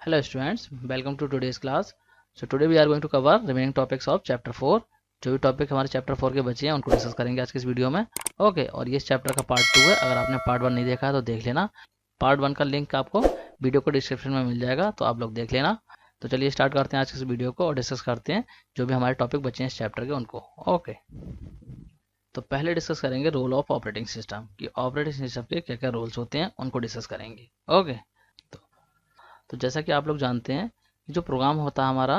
Hello students, welcome to today's class. So today we are going to cover remaining topics of chapter 4. जो भी topic हमारे chapter 4 के बचे हैं उनको डिस्कस करेंगे आज के इस वीडियो में. ओके, और ये इस चैप्टर का पार्ट 2 है. अगर आपने पार्ट 1 नहीं देखा है तो देख लेना. पार्ट 1 का लिंक आपको वीडियो को डिस्क्रिप्शन में मिल जाएगा, तो आप लोग देख लेना. तो चलिए स्टार्ट करते हैं आज के इस वीडियो को और डिस्कस करते हैं जो भी हमारे टॉपिक बचे हैं इस चैप्टर के उनको. ओके, तो पहले डिस्कस करेंगे रोल ऑफ ऑपरेटिंग सिस्टम कि ऑपरेटिंग सिस्टम के क्या क्या रोल्स होते हैं उनको डिस्कस करेंगे. ओके, तो जैसा कि आप लोग जानते हैं कि जो प्रोग्राम होता है हमारा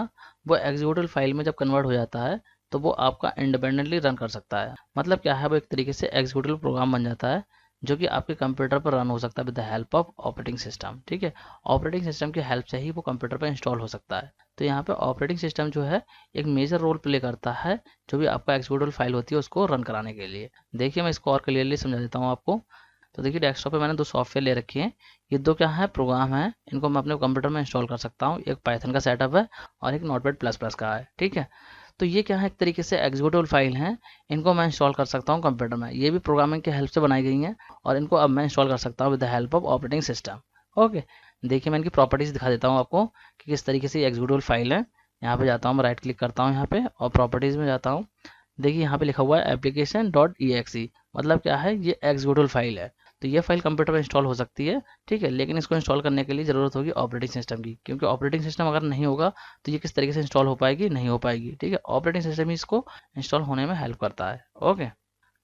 वो एग्जीक्यूटिव फाइल में जब कन्वर्ट हो जाता है तो वो आपका इंडिपेंडेंटली रन कर सकता है. मतलब क्या है, वो एक तरीके से एग्जीक्यूटिव प्रोग्राम बन जाता है जो कि आपके कंप्यूटर पर रन हो सकता है with the help of operating system. ठीक है, ऑपरेटिंग सिस्टम की हेल्प से ही वो कंप्यूटर पर इंस्टॉल हो सकता है. तो यहाँ पे ऑपरेटिंग सिस्टम जो है एक मेजर रोल प्ले करता है जो भी आपका एग्जीक्यूटिव फाइल होती है उसको रन कराने के लिए. देखिए मैं इसको और क्लियरली समझा देता हूँ आपको. तो देखिए डेस्कटॉप पे मैंने दो सॉफ्टवेयर ले रखे हैं. ये दो क्या है, प्रोग्राम है. इनको मैं अपने कंप्यूटर में इंस्टॉल कर सकता हूँ. एक पाइथन का सेटअप है और एक नोटपैड प्लस प्लस का है. ठीक है, तो ये क्या है, एक तरीके से एग्जीक्यूटिव फाइल हैं. इनको मैं इंस्टॉल कर सकता हूँ कंप्यूटर में. ये भी प्रोग्रामिंग की हेल्प से बनाई गई हैं और इनको अब मैं इंस्टॉल कर सकता हूँ with the help of operating system. Okay, देखिए मैं इनकी प्रॉपर्टीज दिखा देता हूँ आपको कि किस तरीके से एग्जीक्यूटिव फाइल है. यहाँ पे जाता हूँ, मैं राइट क्लिक करता हूँ यहाँ पे और प्रॉपर्टीज में जाता हूँ. देखिए यहाँ पे लिखा हुआ है application.exe. मतलब क्या है, ये एग्जीक्यूटिव फाइल है. तो ये फाइल कंप्यूटर में इंस्टॉल हो सकती है. ठीक है, लेकिन इसको इंस्टॉल करने के लिए ज़रूरत होगी ऑपरेटिंग सिस्टम की, क्योंकि ऑपरेटिंग सिस्टम अगर नहीं होगा तो ये किस तरीके से इंस्टॉल हो पाएगी, नहीं हो पाएगी. ठीक है, ऑपरेटिंग सिस्टम ही इसको इंस्टॉल होने में हेल्प करता है. ओके,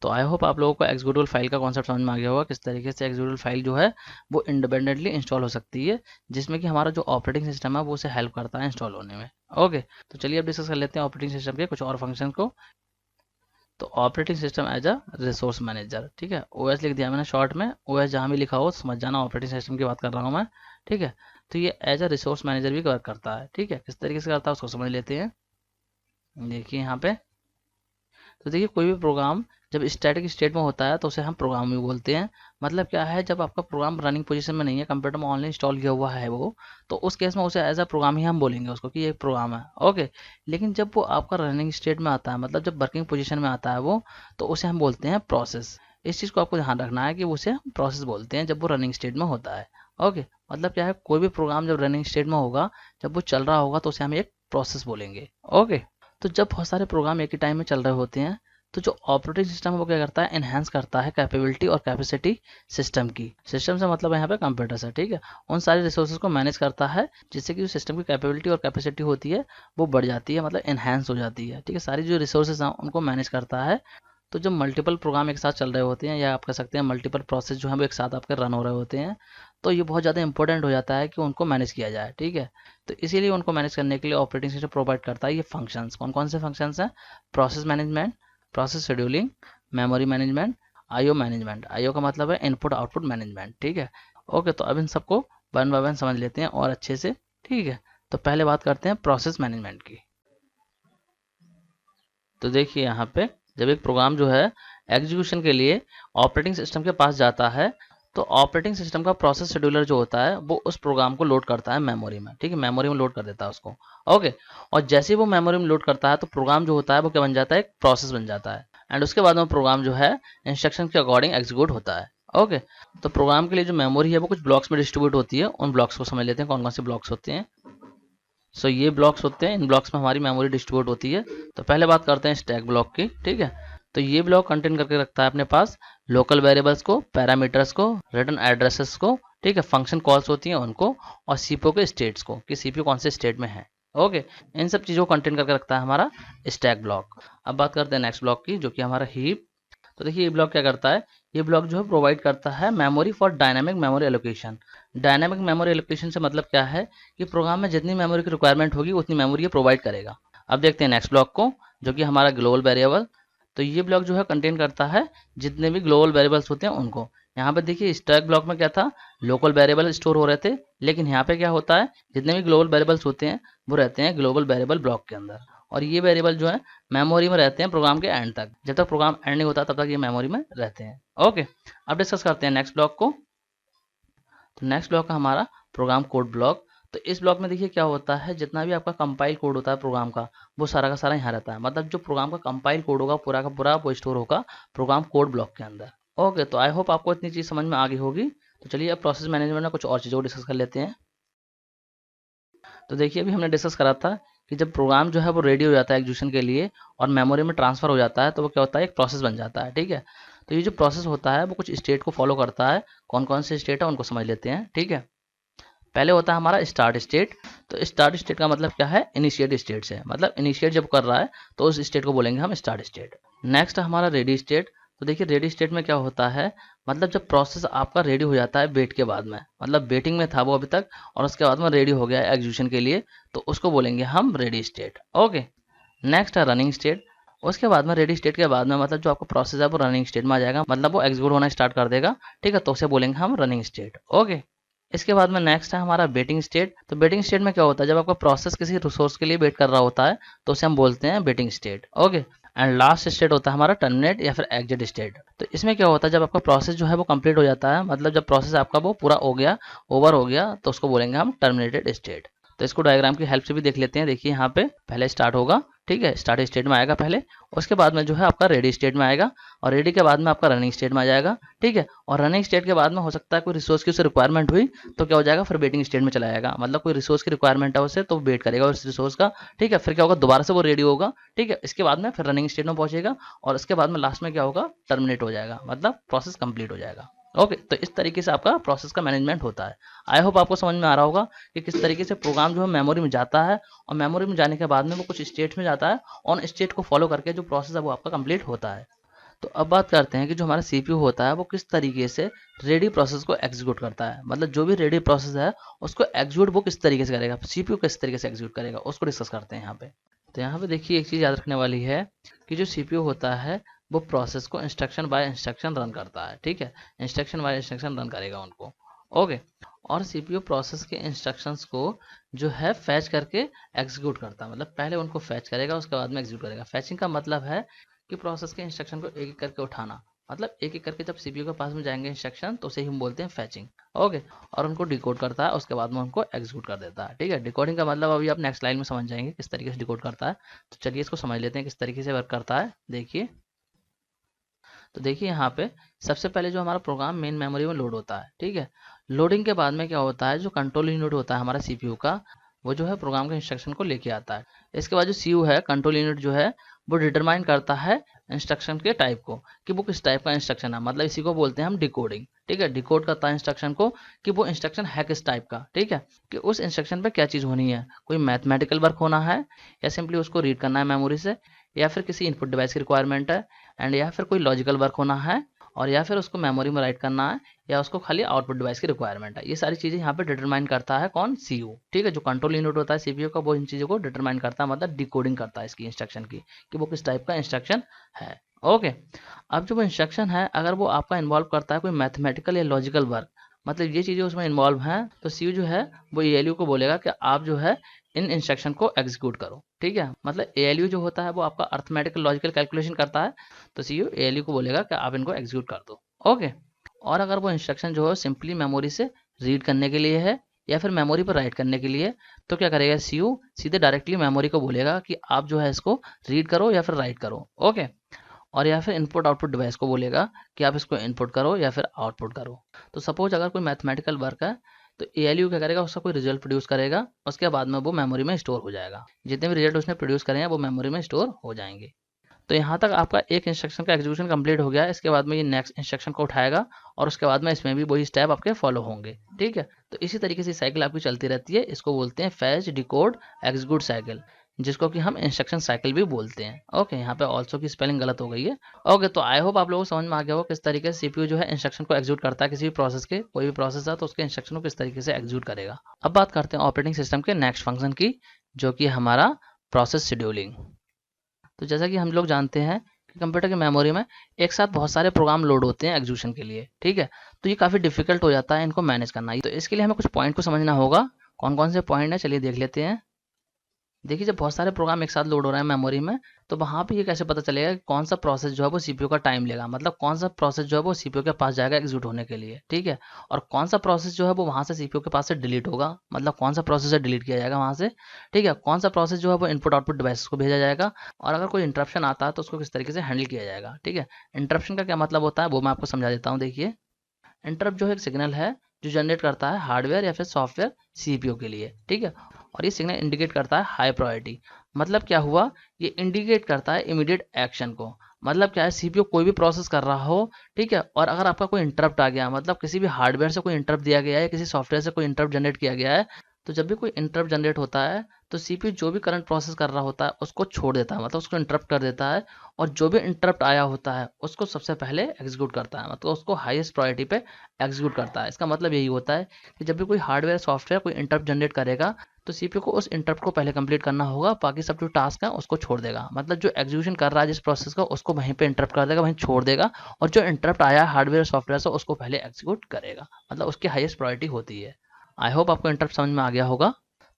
तो आई होप आप लोगों को एग्जीक्यूटिव फाइल का कॉन्सेप्ट समझ में आ गया होगा, किस तरीके से एग्जीक्यूटिव फाइल जो है वो इंडिपेंडेंटली इंस्टॉल हो सकती है, जिसमें कि हमारा जो ऑपरेटिंग सिस्टम है वो उसे हेल्प करता है इंस्टॉल होने में. ओके, तो चलिए अब डिस्कस कर लेते हैं ऑपरेटिंग सिस्टम के कुछ और फंक्शन को. तो operating system as a resource manager. ठीक है, ओएस लिख दिया मैंने शॉर्ट में. ओएस जहाँ भी लिखा हो समझ जाना ऑपरेटिंग सिस्टम की बात कर रहा हूँ मैं. ठीक है, तो ये एज अ रिसोर्स मैनेजर भी वर्क करता है. ठीक है, किस तरीके से करता है उसको समझ लेते हैं. देखिए यहाँ पे, तो देखिए कोई भी प्रोग्राम जब स्टैटिक स्टेट में होता है तो उसे हम प्रोग्राम भी बोलते हैं. मतलब क्या है, जब आपका प्रोग्राम रनिंग पोजीशन में नहीं है, कंप्यूटर में ऑनलाइन इंस्टॉल किया हुआ है वो, तो उस केस में उसे एज अ प्रोग्राम ही हम बोलेंगे उसको कि ये एक प्रोग्राम है. ओके, लेकिन जब वो आपका रनिंग स्टेट में आता है, मतलब जब वर्किंग पोजीशन में आता है वो, तो उसे हम बोलते हैं प्रोसेस. इस चीज़ को आपको ध्यान रखना है कि उसे हम प्रोसेस बोलते हैं जब वो रनिंग स्टेट में होता है. ओके, मतलब क्या है, कोई भी प्रोग्राम जब रनिंग स्टेट में होगा, जब वो चल रहा होगा तो उसे हम एक प्रोसेस बोलेंगे. ओके, तो जब बहुत सारे प्रोग्राम एक ही टाइम में चल रहे होते हैं तो जो ऑपरेटिंग सिस्टम है वो क्या करता है, एनहांस करता है कैपेबिलिटी और कैपेसिटी सिस्टम की. सिस्टम से मतलब है यहाँ पे कंप्यूटर से. ठीक है, उन सारे रिसोर्सेज को मैनेज करता है जिससे कि जो सिस्टम की कैपेबिलिटी और कैपेसिटी होती है वो बढ़ जाती है, मतलब एनहांस हो जाती है. ठीक है, सारी जो रिसोर्सेज हैं उनको मैनेज करता है. तो जब मल्टीपल प्रोग्राम एक साथ चल रहे होते हैं, या आप कह सकते हैं मल्टीपल प्रोसेस जो है वो एक साथ आपके रन हो रहे होते हैं, तो ये बहुत ज़्यादा इंपॉर्टेंट हो जाता है कि उनको मैनेज किया जाए. ठीक है, तो इसीलिए उनको मैनेज करने के लिए ऑपरेटिंग सिस्टम प्रोवाइड करता है ये फंक्शंस. कौन कौन से फंक्शंस हैं, process management, process scheduling, memory management, IO management. IO का मतलब है इनपुट आउटपुट मैनेजमेंट. ठीक है, ओके, तो अब इन सबको वन बाय वन समझ लेते हैं और अच्छे से. ठीक है, तो पहले बात करते हैं प्रोसेस मैनेजमेंट की. तो देखिए यहाँ पे, जब एक प्रोग्राम जो है एग्जीक्यूशन के लिए ऑपरेटिंग सिस्टम के पास जाता है तो ऑपरेटिंग सिस्टम का प्रोसेस शेड्यूलर जो होता है वो उस प्रोग्राम को लोड करता है मेमोरी में. ठीक है, मेमोरी में लोड कर देता है उसको. ओके, और जैसे ही वो मेमोरी में लोड करता है तो प्रोग्राम जो होता है वो क्या बन जाता है, एक प्रोसेस बन जाता है. एंड उसके बाद में प्रोग्राम जो है इंस्ट्रक्शन के अकॉर्डिंग एग्जीक्यूट होता है. ओके, तो प्रोग्राम के लिए जो मेमोरी है वो कुछ ब्लॉक्स में डिस्ट्रीब्यूट होती है. उन ब्लॉक्स को समझ लेते हैं कौन कौन से ब्लॉक्स होते हैं. सो ये ब्लॉक्स होते हैं, इन ब्लॉक्स में हमारी मेमोरी डिस्ट्रीब्यूट होती है. तो पहले बात करते हैं स्टैक ब्लॉक की. ठीक है, तो ये ब्लॉक कंटेन करके रखता है अपने पास लोकल वेरिएबल्स को, पैरामीटर्स को, रिटर्न एड्रेसेस को. ठीक है, फंक्शन कॉल्स होती हैं उनको, और सीपीयू के स्टेट्स को कि सीपीयू कौन से स्टेट में है. ओके, इन सब चीज़ों को कंटेन करके रखता है हमारा स्टैक ब्लॉक. अब बात करते हैं नेक्स्ट ब्लॉक की जो कि हमारा हीप. तो देखिए ये ब्लॉक क्या करता है, ये ब्लॉक जो है प्रोवाइड करता है memory for dynamic memory allocation. Dynamic memory allocation से मतलब क्या है कि प्रोग्राम में जितनी मेमोरी की रिक्वायरमेंट होगी उतनी मेमोरी ये प्रोवाइड करेगा. अब देखते हैं नेक्स्ट ब्लॉक को जो कि हमारा ग्लोबल वेरिएबल. तो ये ब्लॉक जो है कंटेन करता है जितने भी ग्लोबल वेरिएबल्स होते हैं उनको. यहाँ पे देखिए स्टैक ब्लॉक में क्या था, लोकल वेरिएबल स्टोर हो रहे थे, लेकिन यहाँ पे क्या होता है, जितने भी ग्लोबल वेरिएबल्स होते हैं वो रहते हैं ग्लोबल वेरिएबल ब्लॉक के अंदर. और ये वेरिएबल जो है मेमोरी में रहते हैं प्रोग्राम के एंड तक. जब तक प्रोग्राम एंड नहीं होता तब तक ये मेमोरी में रहते हैं. ओके, अब डिस्कस करते हैं नेक्स्ट ब्लॉक को. तो नेक्स्ट ब्लॉक है हमारा प्रोग्राम कोड ब्लॉक. तो इस ब्लॉक में देखिए क्या होता है, जितना भी आपका कंपाइल कोड होता है प्रोग्राम का वो सारा का सारा यहाँ रहता है. मतलब जो प्रोग्राम का कंपाइल कोड होगा पूरा का पूरा वो स्टोर होगा प्रोग्राम कोड ब्लॉक के अंदर. ओके, तो आई होप आपको इतनी चीज़ समझ में आ गई होगी. तो चलिए अब प्रोसेस मैनेजमेंट में कुछ और चीज़ों को डिस्कस कर लेते हैं. तो देखिए अभी हमने डिस्कस करा था कि जब प्रोग्राम जो है वो रेडी हो जाता है एग्जीक्यूशन के लिए और मेमोरी में ट्रांसफर हो जाता है तो वो क्या होता है, एक प्रोसेस बन जाता है। ठीक है, तो ये जो प्रोसेस होता है वो कुछ स्टेट को फॉलो करता है। कौन कौन से स्टेट है उनको समझ लेते हैं। ठीक है, पहले होता है हमारा स्टार्ट स्टेट। तो स्टार्ट स्टेट का मतलब क्या है, इनिशिएट स्टेट से, मतलब इनिशिएट जब कर रहा है तो उस स्टेट को बोलेंगे हम स्टार्ट स्टेट। नेक्स्ट है हमारा रेडी स्टेट। तो देखिए रेडी स्टेट में क्या होता है, मतलब जब प्रोसेस आपका रेडी हो जाता है वेट के बाद में, मतलब वेटिंग में था वो अभी तक और उसके बाद में रेडी हो गया एग्जीक्यूशन के लिए, तो उसको बोलेंगे हम रेडी स्टेट। ओके, नेक्स्ट है रनिंग स्टेट। उसके बाद में रेडी स्टेट के बाद में मतलब जो आपका प्रोसेस है वो रनिंग स्टेट में आ जाएगा, मतलब वो एग्जीक्यूट होना स्टार्ट कर देगा। ठीक है, तो उसे बोलेंगे हम रनिंग स्टेट। ओके, इसके बाद में नेक्स्ट है हमारा वेटिंग स्टेट। तो वेटिंग स्टेट में क्या होता है, जब आपका प्रोसेस किसी रिसोर्स के लिए वेट कर रहा होता है तो उसे हम बोलते हैं waiting state. Okay, and last state होता है हमारा टर्मिनेट या फिर एग्जिट स्टेट। तो इसमें क्या होता है, जब आपका प्रोसेस जो है वो कंप्लीट हो जाता है, मतलब जब प्रोसेस आपका वो पूरा हो गया, ओवर हो गया, तो उसको बोलेंगे हम टर्मिनेटेड स्टेट। तो इसको डायग्राम की हेल्प से भी देख लेते हैं। देखिए यहाँ पे पहले स्टार्ट होगा, ठीक है, स्टार्ट स्टेट में आएगा पहले, उसके बाद में जो है आपका रेडी स्टेट में आएगा और रेडी के बाद में आपका रनिंग स्टेट में आ जाएगा। ठीक है, और रनिंग स्टेट के बाद में हो सकता है कोई रिसोर्स की उसे रिक्वायरमेंट हुई तो क्या हो जाएगा, फिर वेटिंग स्टेट में चला जाएगा, मतलब कोई रिसोर्स की रिक्वायरमेंट है उसे तो वेट करेगा उस रिसोर्स का। ठीक है, फिर क्या होगा, दोबारा से वो रेडी होगा। ठीक है, इसके बाद में फिर रनिंग स्टेट में पहुंचेगा और इसके बाद में लास्ट में क्या होगा, टर्मिनेट हो जाएगा, मतलब प्रोसेस कंप्लीट हो जाएगा। ओके, तो इस तरीके से आपका प्रोसेस का मैनेजमेंट होता है। आई होप आपको समझ में आ रहा होगा कि किस तरीके से प्रोग्राम जो है मेमोरी में जाता है और मेमोरी में जाने के बाद में वो कुछ स्टेट में जाता है और स्टेट को फॉलो करके जो प्रोसेस है वो आपका कंप्लीट होता है। तो अब बात करते हैं कि जो हमारा सीपीयू होता है वो किस तरीके से रेडी प्रोसेस को एग्जीक्यूट करता है, मतलब जो भी रेडी प्रोसेस है उसको एग्जीक्यूट वो किस तरीके से करेगा, सीपीयू किस तरीके से एग्जीक्यूट करेगा, उसको डिस्कस करते हैं यहाँ पे। तो यहाँ पे देखिए एक चीज़ याद रखने वाली है कि जो सीपीयू होता है वो प्रोसेस को इंस्ट्रक्शन बाय इंस्ट्रक्शन रन करता है। ठीक है, इंस्ट्रक्शन बाय इंस्ट्रक्शन रन करेगा उनको। ओके, और सीपीयू प्रोसेस के इंस्ट्रक्शंस को जो है फैच करके एग्जीक्यूट करता है, मतलब पहले उनको फैच करेगा उसके बाद में एग्जीक्यूट करेगा। फैचिंग का मतलब है कि प्रोसेस के इंस्ट्रक्शन को एक एक करके उठाना, मतलब एक एक करके जब सीपीयू के पास में जाएंगे इंस्ट्रक्शन तो उसे ही हम बोलते हैं फैचिंग। ओके, और उनको डिकोड करता है, उसके बाद में उनको एग्जीक्यूट कर देता है। ठीक है, डिकोडिंग का मतलब अभी आप नेक्स्ट लाइन में समझ जाएंगे किस तरीके से डिकोड करता है। तो चलिए इसको समझ लेते हैं किस तरीके से वर्क करता है। देखिए, तो देखिए यहाँ पे सबसे पहले जो हमारा प्रोग्राम मेन मेमोरी में लोड होता है। ठीक है, लोडिंग के बाद में क्या होता है, जो कंट्रोल यूनिट होता है हमारा सीपीयू का, वो जो है प्रोग्राम के इंस्ट्रक्शन को लेके आता है। इसके बाद जो सीयू है, कंट्रोल यूनिट जो है, वो डिटरमाइन करता है इंस्ट्रक्शन के टाइप को कि वो किस टाइप का इंस्ट्रक्शन है, मतलब इसी को बोलते हैं हम डिकोडिंग। ठीक है, डिकोड करता है इंस्ट्रक्शन को कि वो इंस्ट्रक्शन है किस टाइप का। ठीक है, कि उस इंस्ट्रक्शन पे क्या चीज़ होनी है, कोई मैथमेटिकल वर्क होना है या सिंपली उसको रीड करना है मेमोरी से, या फिर किसी इनपुट डिवाइस की रिक्वायरमेंट है, एंड या फिर कोई लॉजिकल वर्क होना है, और या फिर उसको मेमोरी में राइट करना है, या उसको खाली आउटपुट डिवाइस की रिक्वायरमेंट है। ये सारी चीज़ें यहाँ पे डिटरमाइन करता है कौन, सीयू। ठीक है, जो कंट्रोल यूनिट होता है सीपीयू का वो इन चीज़ों को डिटरमाइन करता है, मतलब डिकोडिंग करता है इसकी इंस्ट्रक्शन की कि वो किस टाइप का इंस्ट्रक्शन है। ओके, अब जो वो इंस्ट्रक्शन है अगर वो आपका इन्वॉल्व करता है कोई मैथमेटिकल या लॉजिकल वर्क, मतलब ये चीज़ें उसमें इन्वॉल्व हैं, तो सीयू जो है वो एएलयू को बोलेगा कि आप जो है इन इंस्ट्रक्शन को एग्जीक्यूट करो। ठीक है, मतलब एएलयू जो होता है वो आपका अर्थमेटिकल लॉजिकल कैलकुलेशन करता है, तो सीयू एएलयू को बोलेगा कि आप इनको एग्जीक्यूट कर दो। ओके, और अगर वो इंस्ट्रक्शन जो है सिंपली मेमोरी से रीड करने के लिए है या फिर मेमोरी पर राइट करने के लिए, तो क्या करेगा सीयू, सीधे डायरेक्टली मेमोरी को बोलेगा कि आप जो है इसको रीड करो या फिर राइट करो। ओके, और या फिर इनपुट आउटपुट डिवाइस को बोलेगा कि आप इसको इनपुट करो या फिर आउटपुट करो। तो सपोज अगर कोई मैथमेटिकल वर्क है तो एएलयू क्या करेगा, उसका कोई रिजल्ट प्रोड्यूस करेगा, उसके बाद में वो मेमोरी में स्टोर हो जाएगा। जितने भी रिजल्ट उसने प्रोड्यूस करे हैं वो मेमोरी में स्टोर हो जाएंगे। तो यहाँ तक आपका एक इंस्ट्रक्शन का एग्जीक्यूशन कंप्लीट हो गया। इसके बाद में ये नेक्स्ट इंस्ट्रक्शन को उठाएगा और उसके बाद में इसमें भी वही स्टेप आपके फॉलो होंगे। ठीक है, तो इसी तरीके से साइकिल आपकी चलती रहती है। इसको बोलते हैं फैच, डिकोड, एग्जीक्यूट साइकिल, जिसको कि हम इंस्ट्रक्शन साइकिल भी बोलते हैं। ओके, यहाँ पे ऑल्सो की स्पेलिंग गलत हो गई है। ओके, तो आई होप आप लोगों को समझ में आ गया हो किस तरीके से सीपीयू जो है इंस्ट्रक्शन को एग्जीक्यूट करता है। किसी भी प्रोसेस के, कोई भी प्रोसेस है तो उसके इंस्ट्रक्शन को किस तरीके से एग्जीक्यूट करेगा। अब बात करते हैं ऑपरेटिंग सिस्टम के नेक्स्ट फंक्शन की, जो कि हमारा प्रोसेस शेड्यूलिंग। तो जैसा कि हम लोग जानते हैं कि कंप्यूटर की मेमोरी में एक साथ बहुत सारे प्रोग्राम लोड होते हैं एग्जीक्यूशन के लिए। ठीक है, तो ये काफ़ी डिफिकल्ट हो जाता है इनको मैनेज करना। तो इसके लिए हमें कुछ पॉइंट को समझना होगा। कौन कौन से पॉइंट है, चलिए देख लेते हैं। देखिए, जब बहुत सारे प्रोग्राम एक साथ लोड हो रहे हैं मेमोरी में, तो वहाँ पे ये कैसे पता चलेगा कि कौन सा प्रोसेस जो है वो सीपीयू का टाइम लेगा, मतलब कौन सा प्रोसेस जो है वो सीपीयू के पास जाएगा एग्जीक्यूट होने के लिए। ठीक है, और कौन सा प्रोसेस जो है वो वहाँ से सीपीयू के पास से डिलीट होगा, मतलब कौन सा प्रोसेस है डिलीट किया जाएगा वहाँ से। ठीक है, कौन सा प्रोसेस जो है वो इनपुट आउटपुट डिवाइस को भेजा जाएगा, और अगर कोई इंटरप्शन आता है तो उसको किस तरीके से हैंडल किया जाएगा। ठीक है, इंटरप्शन का क्या मतलब होता है वो मैं आपको समझा देता हूँ। देखिए, इंटरप्ट जो है एक सिग्नल है जो जनरेट करता है हार्डवेयर या फिर सॉफ्टवेयर सीपीयू के लिए, ठीक है। और ये सिग्नल इंडिकेट करता है हाई प्रायोरिटी। मतलब क्या हुआ, ये इंडिकेट करता है इमीडिएट एक्शन को। मतलब क्या है, सीपीयू कोई भी प्रोसेस कर रहा हो, ठीक है, और अगर आपका कोई इंटरप्ट आ गया, मतलब किसी भी हार्डवेयर से कोई इंटरप्ट दिया गया है, किसी सॉफ्टवेयर से कोई इंटरप्ट जनरेट किया गया है, तो जब भी कोई इंटरप्ट जनरेट होता है तो सीपीयू जो भी करंट प्रोसेस कर रहा होता है उसको छोड़ देता है, मतलब उसको इंटरप्ट कर देता है, और जो भी इंटरप्ट आया होता है उसको सबसे पहले एग्जीक्यूट करता है, मतलब उसको हाईएस्ट प्रायोरिटी पे एग्जीक्यूट करता है। इसका मतलब यही होता है कि जब भी कोई हार्डवेयर सॉफ्टवेयर कोई इंटरप्ट जनरेट करेगा तो सीपीयू को उस इंटरप्ट को पहले कंप्लीट करना होगा, बाकी सब जो टास्क है उसको छोड़ देगा। मतलब जो एग्जीक्यूशन कर रहा है जिस प्रोसेस का उसको वहीं पे इंटरप्ट कर देगा, वहीं छोड़ देगा, और जो इंटरप्ट आया है हार्डवेयर सॉफ्टवेयर से उसको पहले एग्जीक्यूट करेगा, मतलब उसकी हाईएस्ट प्रायोरिटी होती है। आई होप आपको इंटरप्ट समझ में आ गया होगा।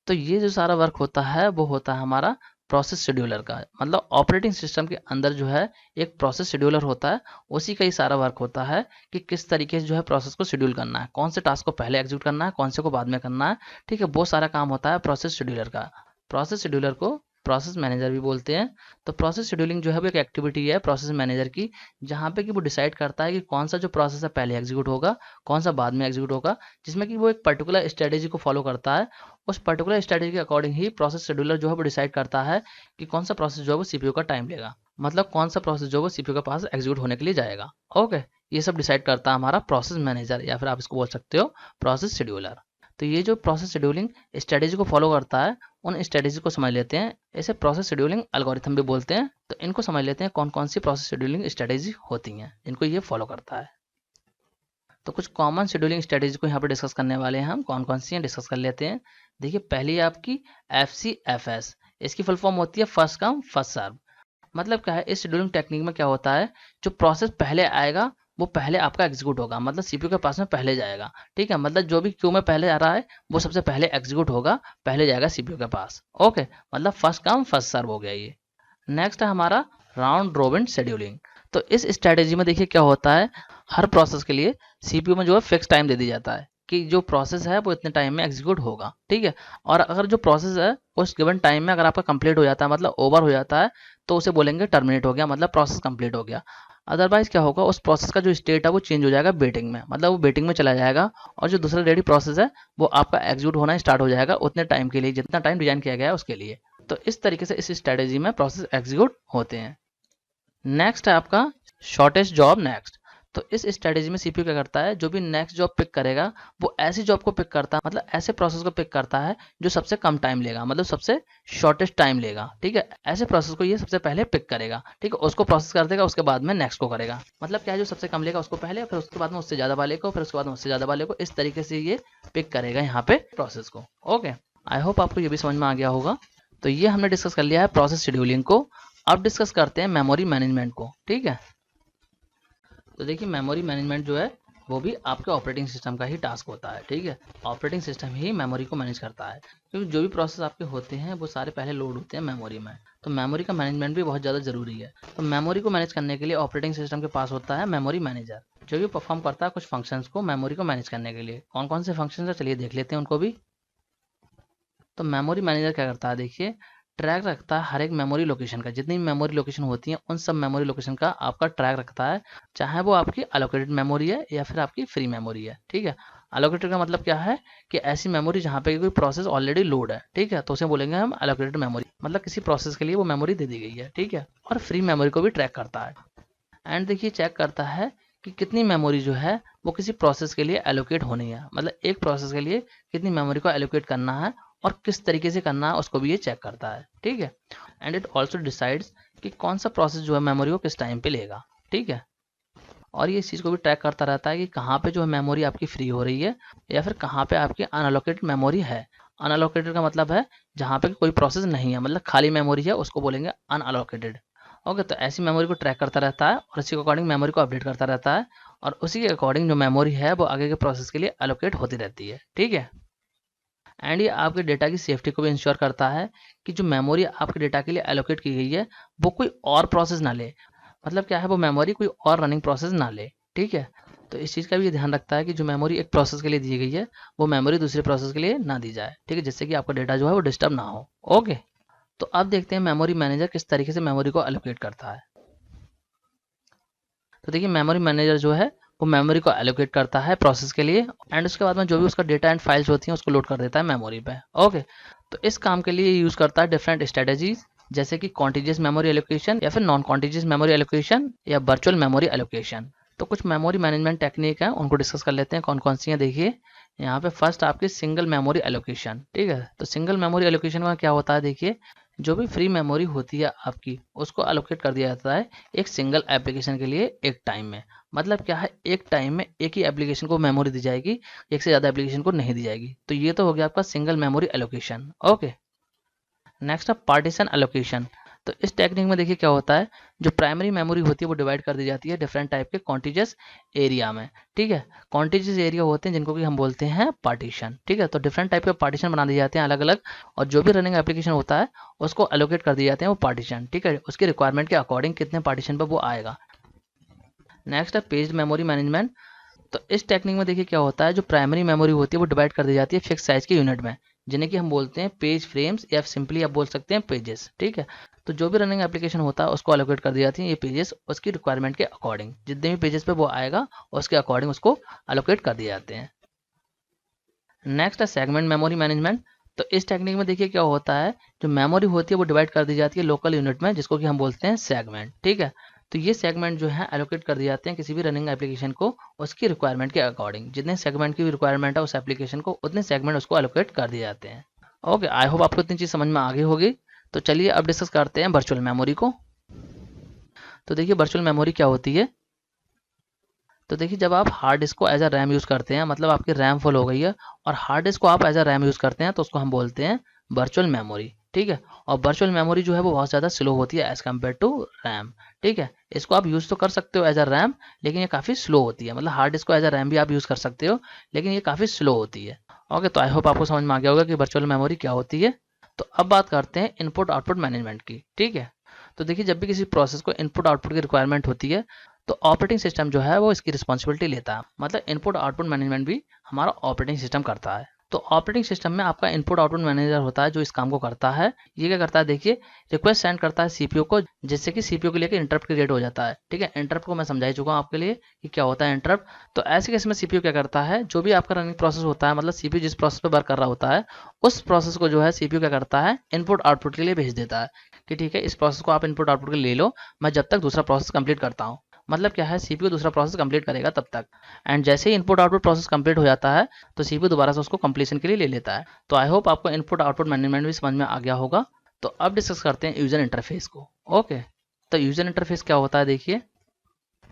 तो ये जो सारा वर्क होता है वो होता है हमारा प्रोसेस शेड्यूलर का। मतलब ऑपरेटिंग सिस्टम के अंदर जो है एक प्रोसेस शेड्यूलर होता है, उसी का ही सारा वर्क होता है कि किस तरीके से जो है प्रोसेस को शेड्यूल करना है, कौन से टास्क को पहले एग्जीक्यूट करना है, कौन से को बाद में करना है, ठीक है। वो सारा काम होता है प्रोसेस शेड्यूलर का। प्रोसेस शेड्यूलर को प्रोसेस मैनेजर भी बोलते हैं। तो प्रोसेस शेड्यूलिंग जो है वो एक एक्टिविटी है प्रोसेस मैनेजर की, जहाँ पे कि वो डिसाइड करता है कि कौन सा जो प्रोसेस है पहले एग्जीक्यूट होगा, कौन सा बाद में एग्जीक्यूट होगा, जिसमें कि वो एक पर्टिकुलर स्ट्रेटेजी को फॉलो करता है। उस पर्टिकुलर स्ट्रेटेजी के अकॉर्डिंग ही प्रोसेस शेड्यूलर जो है वो डिसाइड करता है कि कौन सा प्रोसेस जो है वो सीपीयू का टाइम लेगा, मतलब कौन सा प्रोसेस जो है वो सीपीयू के पास एग्जीक्यूट होने के लिए जाएगा। ओके, ये सब डिसाइड करता है हमारा प्रोसेस मैनेजर, या फिर आप इसको बोल सकते हो प्रोसेस शेड्यूलर। तो ये जो प्रोसेस शेड्यूलिंग स्ट्रेटेजी को फॉलो करता है, उन स्ट्रेटेजी को समझ लेते हैं। इसे प्रोसेस शेड्यूलिंग एल्गोरिथम भी बोलते हैं। तो इनको समझ लेते हैं कौन कौन सी प्रोसेस शेड्यूलिंग स्ट्रेटेजी होती हैं जिनको ये फॉलो करता है। तो कुछ कॉमन शेड्यूलिंग स्ट्रेटेजी को यहाँ पर डिस्कस करने वाले हैं हम, कौन कौन सी हैं डिस्कस कर लेते हैं। देखिए, पहली है आपकी FCFS। इसकी फुल फॉर्म होती है फर्स्ट कम फर्स्ट सर्व। मतलब क्या है, इस शेड्यूलिंग टेक्निक में क्या होता है, जो प्रोसेस पहले आएगा वो पहले आपका एग्जीक्यूट होगा, मतलब सीपीयू के पास में पहले जाएगा, ठीक है। मतलब जो भी क्यू में पहले आ रहा है वो सबसे पहले एग्जीक्यूट होगा, पहले जाएगा सीपीयू के पास। ओके, मतलब फर्स्ट कम फर्स्ट सर्व हो गया ये। नेक्स्ट है हमारा राउंड रोबिन शेड्यूलिंग। तो इस स्ट्रेटेजी में देखिए क्या होता है, हर प्रोसेस के लिए सीपीयू में जो है फिक्स टाइम दे दी जाता है कि जो प्रोसेस है वो इतने टाइम में एग्जीक्यूट होगा, ठीक है। और अगर जो प्रोसेस है उस गिवन टाइम में अगर आपका कंप्लीट हो जाता है, मतलब ओवर हो जाता है, तो उसे बोलेंगे टर्मिनेट हो गया, मतलब प्रोसेस कंप्लीट हो गया। अदरवाइज क्या होगा, उस प्रोसेस का जो स्टेट है वो चेंज हो जाएगा वेटिंग में, मतलब वो वेटिंग में चला जाएगा, और जो दूसरा रेडी प्रोसेस है वो आपका एग्जीक्यूट होना स्टार्ट हो जाएगा उतने टाइम के लिए जितना टाइम डिजाइन किया गया है उसके लिए। तो इस तरीके से इस स्ट्रेटेजी में प्रोसेस एग्जीक्यूट होते हैं। नेक्स्ट है आपका शॉर्टेस्ट जॉब नेक्स्ट। तो इस स्ट्रेटेजी में सीपीयू क्या करता है, जो भी नेक्स्ट जॉब पिक करेगा वो ऐसी जॉब को पिक करता है, मतलब ऐसे प्रोसेस को पिक करता है जो सबसे कम टाइम लेगा, मतलब सबसे शॉर्टेस्ट टाइम लेगा, ठीक है। ऐसे प्रोसेस को ये सबसे पहले पिक करेगा, ठीक है, उसको प्रोसेस कर देगा, उसके बाद में नेक्स्ट को करेगा। मतलब क्या है, जो सबसे कम लेगा उसको पहले, फिर उसके बाद में उससे ज्यादा वाले को, फिर उसके बाद में उससे ज्यादा वाले को, इस तरीके से ये पिक करेगा यहाँ पे प्रोसेस को। ओके, आई होप आपको ये भी समझ में आ गया होगा। तो ये हमने डिस्कस कर लिया है प्रोसेस शेड्यूलिंग को। अब डिस्कस करते हैं मेमोरी मैनेजमेंट को, ठीक है। तो देखिए, मेमोरी मैनेजमेंट जो है वो भी आपके ऑपरेटिंग सिस्टम का ही टास्क होता है, ठीक है। ऑपरेटिंग सिस्टम ही मेमोरी को मैनेज करता है, क्योंकि जो भी प्रोसेस आपके होते हैं वो सारे पहले लोड होते हैं मेमोरी में। तो मेमोरी का मैनेजमेंट भी बहुत ज़्यादा जरूरी है। तो मेमोरी को मैनेज करने के लिए ऑपरेटिंग सिस्टम के पास होता है मेमोरी मैनेजर, जो भी परफॉर्म करता है कुछ फंक्शंस को मेमोरी को मैनेज करने के लिए। कौन कौन से फंक्शंस है चलिए देख लेते हैं उनको भी। तो मेमोरी मैनेजर क्या करता है, देखिए, ट्रैक रखता है हर एक मेमोरी लोकेशन का, जितनी भी मेमोरी लोकेशन होती हैं उन सब मेमोरी लोकेशन का आपका ट्रैक रखता है, चाहे वो आपकी अलोकेटेड मेमोरी है या फिर आपकी फ्री मेमोरी है, ठीक है। अलोकेटेड का मतलब क्या है कि ऐसी मेमोरी जहाँ पे कोई प्रोसेस ऑलरेडी लोड है, ठीक है, तो उसे बोलेंगे हम अलोकेटेड मेमोरी, मतलब किसी प्रोसेस के लिए वो मेमोरी दे दी गई है, ठीक है। और फ्री मेमोरी को भी ट्रैक करता है। एंड देखिए, चेक करता है कि कितनी मेमोरी जो है वो किसी प्रोसेस के लिए एलोकेट होनी है, मतलब एक प्रोसेस के लिए कितनी मेमोरी को एलोकेट करना है और किस तरीके से करना है उसको भी ये चेक करता है, ठीक है। एंड इट ऑल्सो डिसाइड्स कि कौन सा प्रोसेस जो है मेमोरी को किस टाइम पे लेगा, ठीक है। और ये इस चीज़ को भी ट्रैक करता रहता है कि कहाँ पे जो है मेमोरी आपकी फ्री हो रही है या फिर कहाँ पे आपकी अनअलोकेटेड मेमोरी है। अनअलोकेटेड का मतलब है जहाँ पे कोई प्रोसेस नहीं है, मतलब खाली मेमोरी है, उसको बोलेंगे अनअलोकेटेड। ओके, तो ऐसी मेमोरी को ट्रैक करता रहता है और इसी के अकॉर्डिंग मेमोरी को अपडेट करता रहता है, और उसी के अकॉर्डिंग जो मेमोरी है वो आगे के प्रोसेस के लिए एलोकेट होती रहती है, ठीक है। एंड ये आपके डेटा की सेफ्टी को भी इंश्योर करता है कि जो मेमोरी आपके डेटा के लिए एलोकेट की गई है वो कोई और प्रोसेस ना ले, मतलब क्या है, वो मेमोरी कोई और रनिंग प्रोसेस ना ले, ठीक है। तो इस चीज़ का भी ये ध्यान रखता है कि जो मेमोरी एक प्रोसेस के लिए दी गई है वो मेमोरी दूसरे प्रोसेस के लिए ना दी जाए, ठीक है, जिससे कि आपका डेटा जो है वो डिस्टर्ब ना हो। ओके, तो अब देखते हैं मेमोरी मैनेजर किस तरीके से मेमोरी को एलोकेट करता है। तो देखिए, मेमोरी मैनेजर जो है वो मेमोरी को एलोकेट करता है प्रोसेस के लिए, एंड उसके बाद में जो भी उसका डेटा एंड फाइल्स होती हैं उसको लोड कर देता है मेमोरी पे। ओके, तो इस काम के लिए यूज़ करता है डिफरेंट स्ट्रेटजीज, जैसे कि कॉन्टिजियस मेमोरी एलोकेशन या फिर नॉन कॉन्टिजियस मेमोरी एलोकेशन या वर्चुअल मेमोरी एलोकेशन। तो कुछ मेमोरी मैनेजमेंट टेक्निक है, उनको डिस्कस कर लेते हैं कौन कौन सी हैं। देखिए यहाँ पे फर्स्ट आपकी सिंगल मेमोरी एलोकेशन। ठीक है, तो सिंगल मेमोरी एलोकेशन में क्या होता है, देखिए जो भी फ्री मेमोरी होती है आपकी उसको एलोकेट कर दिया जाता है एक सिंगल एप्लीकेशन के लिए एक टाइम में। मतलब क्या है, एक टाइम में एक ही एप्लीकेशन को मेमोरी दी जाएगी, एक से ज़्यादा एप्लीकेशन को नहीं दी जाएगी। तो ये तो हो गया आपका single memory allocation. Okay, next है पार्टीशन एलोकेशन। तो इस टेक्निक में देखिए क्या होता है, जो प्राइमरी मेमोरी होती है वो डिवाइड कर दी जाती है डिफरेंट टाइप के कॉन्टिजियस एरिया में। ठीक है, कॉन्टिजियस एरिया होते हैं जिनको कि हम बोलते हैं पार्टीशन। ठीक है, तो डिफरेंट टाइप के पार्टीशन बना दिए जाते हैं अलग अलग, और जो भी रनिंग एप्लीकेशन होता है उसको एलोकेट कर दिए जाते हैं वो पार्टीशन। ठीक है, उसकी रिक्वायरमेंट के अकॉर्डिंग कितने पार्टीशन पर वो आएगा। नेक्स्ट है पेज्ड मेमोरी मैनेजमेंट। तो इस टेक्निक में देखिए क्या होता है, जो प्राइमरी मेमोरी होती है वो डिवाइड कर दी जाती है फिक्स साइज के यूनिट में, जिन्हें कि हम बोलते हैं पेज फ्रेम्स या सिंपली आप बोल सकते हैं पेजेस। ठीक है, तो जो भी रनिंग एप्लीकेशन होता है उसको एलोकेट कर दी जाती है ये पेजेस उसकी रिक्वायरमेंट के अकॉर्डिंग, जितने भी पेजेस पे वो आएगा उसके अकॉर्डिंग उसको एलोकेट कर दिए जाते हैं। नेक्स्ट है सेगमेंट मेमोरी मैनेजमेंट। तो इस टेक्निक में देखिए क्या होता है, जो मेमोरी होती है वो डिवाइड कर दी जाती है लोकल यूनिट में, जिसको कि हम बोलते हैं सेगमेंट। ठीक है, तो ये सेगमेंट जो है एलोकेट कर दिए जाते हैं किसी भी रनिंग एप्लीकेशन को उसकी रिक्वायरमेंट के अकॉर्डिंग, जितने सेगमेंट की रिक्वायरमेंट है उस एप्लीकेशन को उतने सेगमेंट उसको एलोकेट कर दिए जाते हैं। ओके, आई होप आपको इतनी चीज़ समझ में आ गई होगी। तो चलिए अब डिस्कस करते हैं वर्चुअल मेमोरी को। तो देखिए वर्चुअल मेमोरी क्या होती है। तो देखिए जब आप हार्ड डिस्क को एज अ रैम यूज़ करते हैं, मतलब आपकी रैम फुल हो गई है और हार्ड डिस्क को आप एज अ रैम यूज़ करते हैं, तो उसको हम बोलते हैं वर्चुअल मेमोरी। ठीक है, और वर्चुअल मेमोरी जो है वो बहुत ज़्यादा स्लो होती है एज़ कम्पेयर टू रैम। ठीक है, इसको आप यूज़ तो कर सकते हो एज अ रैम, लेकिन ये काफ़ी स्लो होती है। मतलब हार्ड डिस्क को एज अ रैम भी आप यूज़ कर सकते हो, लेकिन ये काफ़ी स्लो होती है। ओके, तो आई होप आपको समझ में आ गया होगा कि वर्चुअल मेमोरी क्या होती है। तो अब बात करते हैं इनपुट आउटपुट मैनेजमेंट की। ठीक है, तो देखिए जब भी किसी प्रोसेस को इनपुट आउटपुट की रिक्वायरमेंट होती है तो ऑपरेटिंग सिस्टम जो है वो इसकी रिस्पॉन्सिबिलिटी लेता है। मतलब इनपुट आउटपुट मैनेजमेंट भी हमारा ऑपरेटिंग सिस्टम करता है। तो ऑपरेटिंग सिस्टम में आपका इनपुट आउटपुट मैनेजर होता है जो इस काम को करता है। ये क्या करता है, देखिए रिक्वेस्ट सेंड करता है सीपीयू को, जिससे कि सीपीयू के लिए इंटरप्ट क्रिएट हो जाता है। ठीक है, इंटरप्ट को मैं समझा ही चुका हूँ आपके लिए कि क्या होता है इंटरप्ट। तो ऐसे केस में सीपीयू क्या करता है, जो भी आपका रनिंग प्रोसेस होता है, मतलब सीपीयू जिस प्रोसेस पर वर्क कर रहा होता है उस प्रोसेस को जो है सीपीयू क्या करता है, इनपुट आउटपुट के लिए भेज देता है कि ठीक है इस प्रोसेस को आप इनपुट आउटपुट के लिए ले लो, मैं जब तक दूसरा प्रोसेस कंप्लीट करता हूँ। मतलब क्या है, सीपीयू दूसरा प्रोसेस कंप्लीट करेगा तब तक, एंड जैसे ही इनपुट आउटपुट प्रोसेस कंप्लीट हो जाता है तो सीपीयू दोबारा से उसको कंप्लीशन के लिए ले लेता है। तो आई होप आपको इनपुट आउटपुट मैनेजमेंट भी समझ में आ गया होगा। तो अब डिस्कस करते हैं यूजर इंटरफेस को। ओके, तो यूजर इंटरफेस क्या होता है, देखिए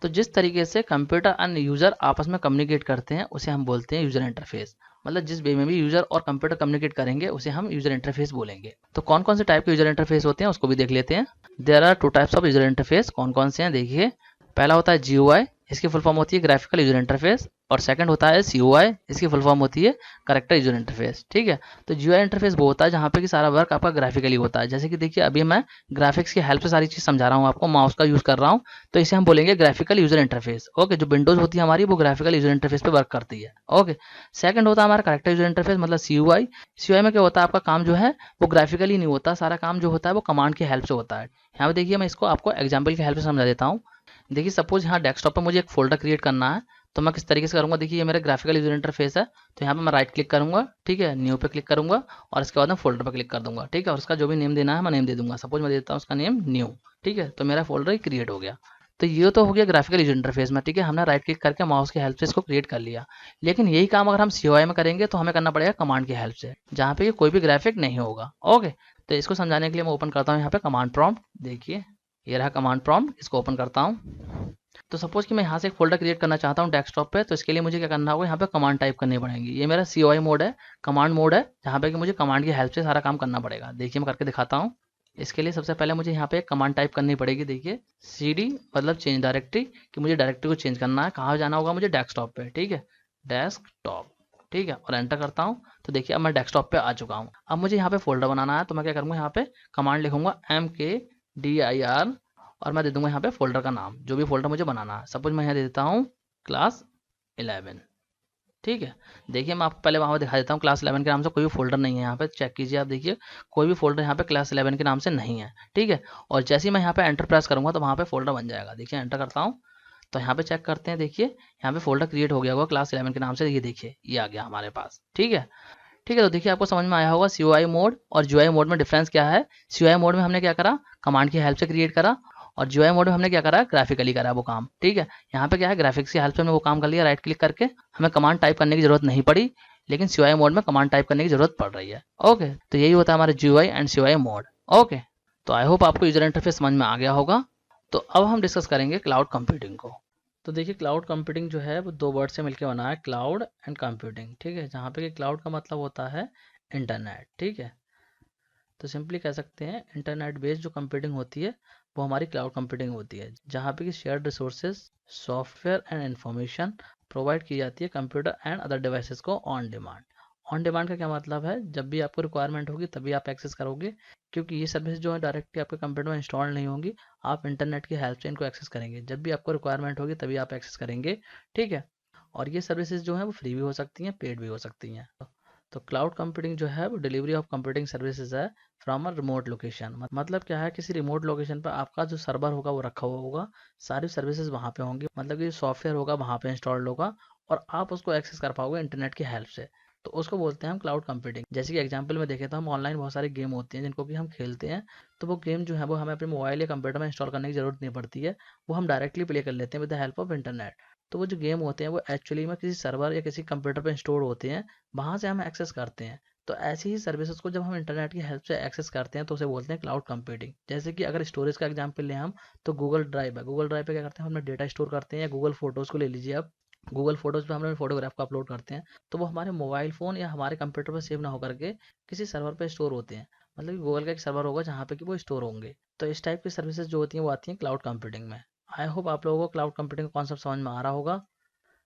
तो जिस तरीके से कंप्यूटर एंड यूजर आपस में कम्युनिकेट करते हैं उसे हम बोलते हैं यूजर इंटरफेस। मतलब जिस वे में भी यूजर और कंप्यूटर कम्युनिकेट करेंगे उसे हम यूजर इंटरफेस बोलेंगे। तो कौन कौन से टाइप के यूजर इंटरफेस होते हैं उसको भी देख लेते हैं। There are two types of user interface. कौन कौन से हैं, देखिए पहला होता है GUI, इसकी फुल फॉर्म होती है ग्राफिकल यूजर इंटरफेस, और सेकंड होता है CUI, इसकी फुल फॉर्म होती है कैरेक्टर यूजर इंटरफेस। ठीक है, तो GUI इंटरफेस वो होता है जहाँ पे कि सारा वर्क आपका ग्राफिकली होता है। जैसे कि देखिए अभी मैं ग्राफिक्स की हेल्प से सारी चीज़ समझा रहा हूँ आपको, माउस का यूज़ कर रहा हूँ, तो इसे हम बोलेंगे ग्राफिकल यूजर इंटरफेस। ओके, जो विंडोज होती है हमारी वो ग्राफिकल यूजर इंटरफेस पे वर्क करती है। ओके, सेकंड होता है हमारा कैरेक्टर यूजर इंटरफेस मतलब CUI में क्या होता है, आपका काम जो है वो ग्राफिकली नहीं होता, सारा काम जो होता है वो कमांड की हेल्प से होता है। यहाँ पे देखिए मैं इसको आपको एग्जाम्पल की हेल्प से समझा देता हूँ। देखिए सपोज यहाँ डेस्कटॉप पर मुझे एक फोल्डर क्रिएट करना है, तो मैं किस तरीके से करूँगा, देखिए ये मेरा ग्राफिकल यूजर इंटरफेस है। तो यहाँ पे मैं राइट क्लिक करूँगा, ठीक है, न्यू पे क्लिक करूँगा और इसके बाद मैं फोल्डर पर क्लिक कर दूंगा। ठीक है, और उसका जो भी नेम देना है मैं नेम दे दूंगा। सपोज मैं देता हूँ उसका नेम न्यू। ठीक है, तो मेरा फोल्डर ही क्रिएट हो गया। तो ये तो हो गया ग्राफिकल यूजर इंटरफेस में। ठीक है, हमने राइट क्लिक करके माउस की हेल्प से इसको क्रिएट कर लिया। लेकिन यही काम अगर हम CUI में करेंगे तो हमें करना पड़ेगा कमांड की हेल्प से, जहाँ पे कोई भी ग्राफिक नहीं होगा। ओके, तो इसको समझाने के लिए मैं ओपन करता हूँ यहाँ पे कमांड प्रॉम्प्ट। देखिए ये रहा कमांड प्रॉम्प्ट, इसको ओपन करता हूँ। तो सपोज कि मैं यहाँ से एक फोल्डर क्रिएट करना चाहता हूँ डेस्कटॉप पे, तो इसके लिए मुझे क्या करना होगा, यहाँ पे कमांड टाइप करनी पड़ेगी। ये मेरा CUI मोड है, कमांड मोड है, जहाँ पे कि मुझे कमांड की हेल्प से सारा काम करना पड़ेगा। देखिए मैं करके दिखाता हूँ। इसके लिए सबसे पहले मुझे यहाँ पे एक कमांड टाइप करनी पड़ेगी। देखिए CD मतलब चेंज डायरेक्टरी, कि मुझे डायरेक्टरी को चेंज करना है। कहाँ जाना होगा मुझे, डेस्कटॉप पे। ठीक है, डेस्कटॉप। ठीक है, और एंटर करता हूँ। तो देखिए अब मैं डेस्कटॉप पे आ चुका हूँ। अब मुझे यहाँ पे फोल्डर बनाना है, तो मैं क्या करूँगा, यहाँ पे कमांड लिखूंगा MKDIR और मैं दे दूंगा यहाँ पे फोल्डर का नाम, जो भी फोल्डर मुझे बनाना है। सपोज मैं यहाँ दे देता हूँ क्लास 11। ठीक है, देखिए मैं आपको पहले वहाँ पर दिखा देता हूँ, क्लास 11 के नाम से कोई भी फोल्डर नहीं है यहाँ पे। चेक कीजिए आप, देखिए कोई भी फोल्डर यहाँ पे क्लास 11 के नाम से नहीं है। ठीक है, और जैसे ही मैं यहाँ पे एंटर प्रेस करूँगा तो वहाँ पे फोल्डर बन जाएगा। देखिए एंटर करता हूँ तो यहाँ पे चेक करते हैं, देखिए यहाँ पे फोल्डर क्रिएट हो गया होगा क्लास 11 के नाम से, ये देखिए ये आ गया हमारे पास। ठीक है, ठीक है। तो देखिए आपको समझ में आया होगा CUI मोड और GUI मोड में डिफरेंस क्या है। CUI मोड में हमने क्या करा, कमांड की हेल्प से क्रिएट करा, और GUI मोड में हमने क्या करा, ग्राफिकली करा वो काम। ठीक है, यहाँ पे क्या है, ग्राफिक्स की हेल्प से हमने वो काम कर लिया, राइट क्लिक करके हमें कमांड टाइप करने की जरूरत नहीं पड़ी, लेकिन CUI मोड में कमांड टाइप करने की जरूरत पड़ रही है। ओके, तो यही होता है हमारे GUI and CUI mode. Okay, तो आई होप आपको यूजर इंटरफेस समझ में आ गया होगा। तो अब हम डिस्कस करेंगे क्लाउड कंप्यूटिंग को। तो देखिए क्लाउड कंप्यूटिंग जो है वो दो वर्ड से मिलकर बना है, क्लाउड एंड कंप्यूटिंग। ठीक है, जहाँ पे क्लाउड का मतलब होता है इंटरनेट। ठीक है, तो सिंपली कह सकते हैं इंटरनेट बेस्ड जो कंप्यूटिंग होती है वो हमारी क्लाउड कंप्यूटिंग होती है, जहाँ पे कि shared resources, software and information provide की जाती है कंप्यूटर एंड अदर डिवाइसेस को ऑन डिमांड। ऑन डिमांड का क्या मतलब है, जब भी आपको रिक्वायरमेंट होगी तभी आप एक्सेस करोगे, क्योंकि ये सर्विस जो है डायरेक्टली आपके कंप्यूटर में इंस्टॉल नहीं होंगी, आप इंटरनेट की हेल्प से इनको एक्सेस करेंगे। जब भी आपको रिक्वायरमेंट होगी तभी आप एक्सेस करेंगे। ठीक है, और ये सर्विसेज जो है वो फ्री भी हो सकती हैं, पेड भी हो सकती हैं। तो क्लाउड कंप्यूटिंग जो है वो डिलीवरी ऑफ कंप्यूटिंग सर्विसेज है फ्रॉम अ रिमोट लोकेशन। मतलब क्या है, किसी रिमोट लोकेशन पर आपका जो सर्वर होगा वो रखा हुआ होगा, सारी सर्विसेज वहाँ पे होंगी, मतलब कि सॉफ्टवेयर होगा वहाँ पे इंस्टॉल्ड होगा, और आप उसको एक्सेस कर पाओगे इंटरनेट की हेल्प से। तो उसको बोलते हैं हम क्लाउड कंप्यूटिंग। जैसे कि एग्जांपल में देखें तो हम ऑनलाइन बहुत सारे गेम होते हैं जिनको कि हम खेलते हैं, तो वो गेम जो है वो हमें अपने मोबाइल या कंप्यूटर में इंस्टॉल करने की जरूरत नहीं पड़ती है, वो हम डायरेक्टली प्ले कर लेते हैं with the help of internet. तो वो जो गेम होते हैं वो एक्चुअली में किसी सर्वर या किसी कंप्यूटर पर इंस्टोर होते हैं, वहाँ से हम एक्सेस करते हैं। तो ऐसी ही सर्विसेज को जब हम इंटरनेट की हेल्प से एक्सेस करते हैं तो उसे बोलते हैं क्लाउड कंप्यूटिंग। जैसे कि अगर स्टोरेज का एग्जांपल लें हम, तो गूगल ड्राइव है, गूगल ड्राइव पे क्या करते हैं, हम अपना डेटा स्टोर करते हैं, या गूगल फोटोज़ को ले लीजिए आप, गूगल फोटोज़ पे हम अपने फोटोग्राफ को अपलोड करते हैं, तो वो हमारे मोबाइल फ़ोन या हमारे कंप्यूटर पर सेव ना होकर के किसी सर्वर पर स्टोर होते हैं। मतलब कि गूगल का एक सर्वर होगा जहाँ पे कि वो स्टोर होंगे। तो इस टाइप की सर्विसेज जो होती हैं वो आती हैं क्लाउड कंप्यूटिंग में। आई होप आप लोगों को क्लाउड कंप्यूटिंग का कॉन्सेप्ट समझ में आ रहा होगा।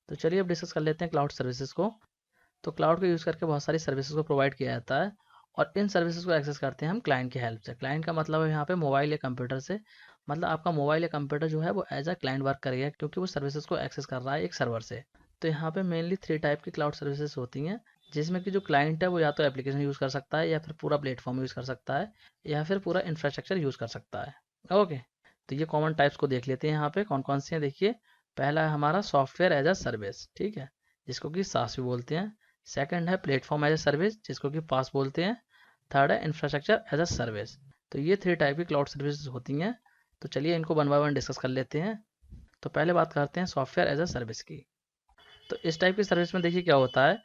तो चलिए अब डिस्कस कर लेते हैं क्लाउड सर्विसेज को। तो क्लाउड को यूज़ करके बहुत सारी सर्विसेज को प्रोवाइड किया जाता है, और इन सर्विसेज को एक्सेस करते हैं हम क्लाइंट की हेल्प से। क्लाइंट का मतलब है यहाँ पे मोबाइल या कंप्यूटर से, मतलब आपका मोबाइल या कंप्यूटर जो है वो एज अ क्लाइंट वर्क करेगा, क्योंकि वो सर्विसेज को एक्सेस कर रहा है एक सर्वर से। तो यहाँ पे मेनली 3 टाइप की क्लाउड सर्विसेज होती हैं, जिसमें कि जो क्लाइंट है वो या तो एप्लीकेशन यूज़ कर सकता है, या फिर पूरा प्लेटफॉर्म यूज़ कर सकता है, या फिर पूरा इंफ्रास्ट्रक्चर यूज़ कर सकता है। ओके, तो ये कॉमन टाइप्स को देख लेते हैं यहाँ पे कौन कौन से हैं। देखिए पहला है हमारा सॉफ्टवेयर एज अ सर्विस, ठीक है, जिसको कि सास भी बोलते हैं। सेकंड है प्लेटफॉर्म एज अ सर्विस, जिसको कि पास बोलते हैं। थर्ड है इंफ्रास्ट्रक्चर एज अ सर्विस। तो ये 3 टाइप की क्लाउड सर्विसेज होती हैं। तो चलिए इनको वन बाय वन डिस्कस कर लेते हैं। तो पहले बात करते हैं सॉफ्टवेयर एज अ सर्विस की। तो इस टाइप की सर्विस में देखिए क्या होता है,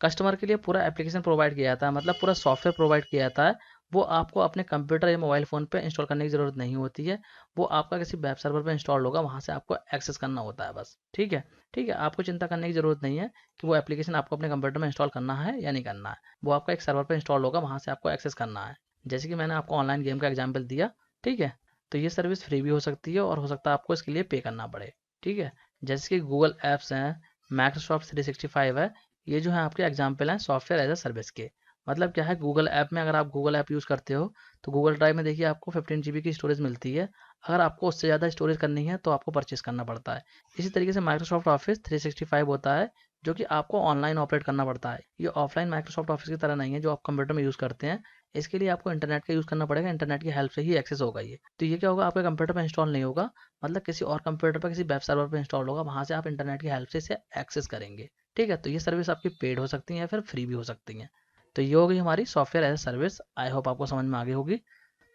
कस्टमर के लिए पूरा एप्लीकेशन प्रोवाइड किया जाता है, मतलब पूरा सॉफ्टवेयर प्रोवाइड किया जाता है। वो आपको अपने कंप्यूटर या मोबाइल फ़ोन पे इंस्टॉल करने की ज़रूरत नहीं होती है, वो आपका किसी वेब सर्वर पे इंस्टॉल होगा, वहाँ से आपको एक्सेस करना होता है बस। ठीक है, ठीक है, आपको चिंता करने की ज़रूरत नहीं है कि वो एप्लीकेशन आपको अपने कंप्यूटर में इंस्टॉल करना है या नहीं करना है, वो आपका एक सर्वर पर इंस्टॉल होगा, वहाँ से आपको एक्सेस करना है। जैसे कि मैंने आपको ऑनलाइन गेम का एग्जाम्पल दिया। ठीक है, तो ये सर्विस फ्री भी हो सकती है, और हो सकता है आपको इसके लिए पे करना पड़े। ठीक है, जैसे कि गूगल ऐप्स हैं, माइक्रोसॉफ्ट 365 है, ये जो है आपके एग्जाम्पल हैं सॉफ्टवेयर एज अ सर्विस के। मतलब क्या है, गूगल ऐप में अगर आप गूगल ऐप यूज़ करते हो तो गूगल ड्राइव में देखिए आपको 15 GB की स्टोरेज मिलती है। अगर आपको उससे ज़्यादा स्टोरेज करनी है तो आपको परचेस करना पड़ता है। इसी तरीके से माइक्रोसॉफ्ट ऑफिस 365 होता है, जो कि आपको ऑनलाइन ऑपरेट करना पड़ता है। ये ऑफलाइन माइक्रोसॉफ्ट ऑफिस की तरह नहीं है जो आप कंप्यूटर में यूज़ करते हैं। इसके लिए आपको इंटरनेट का यूज़ करना पड़ेगा, इंटरनेट की हेल्प से ही एक्सेस होगा ये। तो ये क्या होगा, आपके कंप्यूटर पर इंस्टॉल नहीं होगा, मतलब किसी और कंप्यूटर पर किसी वेब सर्वर पर इंस्टॉल होगा, वहाँ से आप इंटरनेट की हेल्प से इसे एक्सेस करेंगे। ठीक है, तो ये सर्विस आपकी पेड हो सकती है या फिर फ्री भी हो सकती हैं। तो ये होगी हमारी software as a service. I hope आपको समझ में आ गई होगी।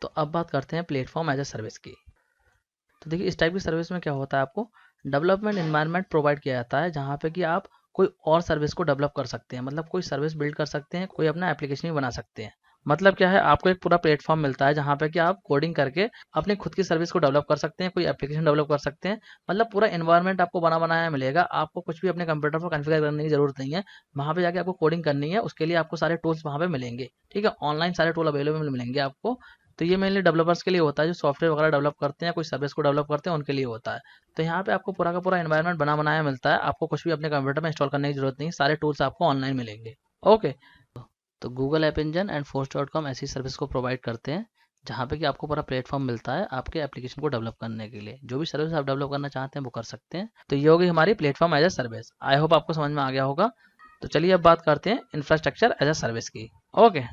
तो अब बात करते हैं प्लेटफॉर्म एज अ सर्विस की। तो देखिए इस टाइप की सर्विस में क्या होता है, आपको डेवलपमेंट एनवायरनमेंट प्रोवाइड किया जाता है, जहाँ पे कि आप कोई और सर्विस को डेवलप कर सकते हैं, मतलब कोई सर्विस बिल्ड कर सकते हैं, कोई अपना एप्लीकेशन भी बना सकते हैं। मतलब क्या है, आपको एक पूरा प्लेटफॉर्म मिलता है जहाँ पे कि आप कोडिंग करके अपनी खुद की सर्विस को डेवलप कर सकते हैं, कोई एप्लीकेशन डेवलप कर सकते हैं। मतलब पूरा एनवायरनमेंट आपको बना बनाया मिलेगा, आपको कुछ भी अपने कंप्यूटर पर कॉन्फ़िगर करने की जरूरत नहीं है। वहाँ पे जाके आपको कोडिंग करनी है, उसके लिए आपको सारे टूल्स वहाँ पे मिलेंगे। ठीक है, ऑनलाइन सारे टूल अवेलेबल मिलेंगे आपको। तो ये मेनली डेवलपर्स के लिए होता है, जो सॉफ्टवेयर वगैरह डेवलप करते हैं, कोई सर्विस को डेवलप करते हैं, उनके लिए होता है। तो यहाँ पे आपको पूरा का पूरा एनवायरनमेंट बना बनाया मिलता है, आपको कुछ भी अपने कंप्यूटर में इंस्टॉल करने की जरूरत नहीं, सारे टूल्स आपको ऑनलाइन मिलेंगे। ओके, तो गूगल ऐप इंजन एंड फोर्स.com ऐसी सर्विस को प्रोवाइड करते हैं, जहाँ पे कि आपको पूरा प्लेटफॉर्म मिलता है आपके एप्लीकेशन को डेवलप करने के लिए। जो भी सर्विस आप डेवलप करना चाहते हैं वो कर सकते हैं। तो ये होगी हमारी platform as a service. I hope आपको समझ में आ गया होगा। तो चलिए अब बात करते हैं इंफ्रास्ट्रक्चर एज अ सर्विस की। ओके,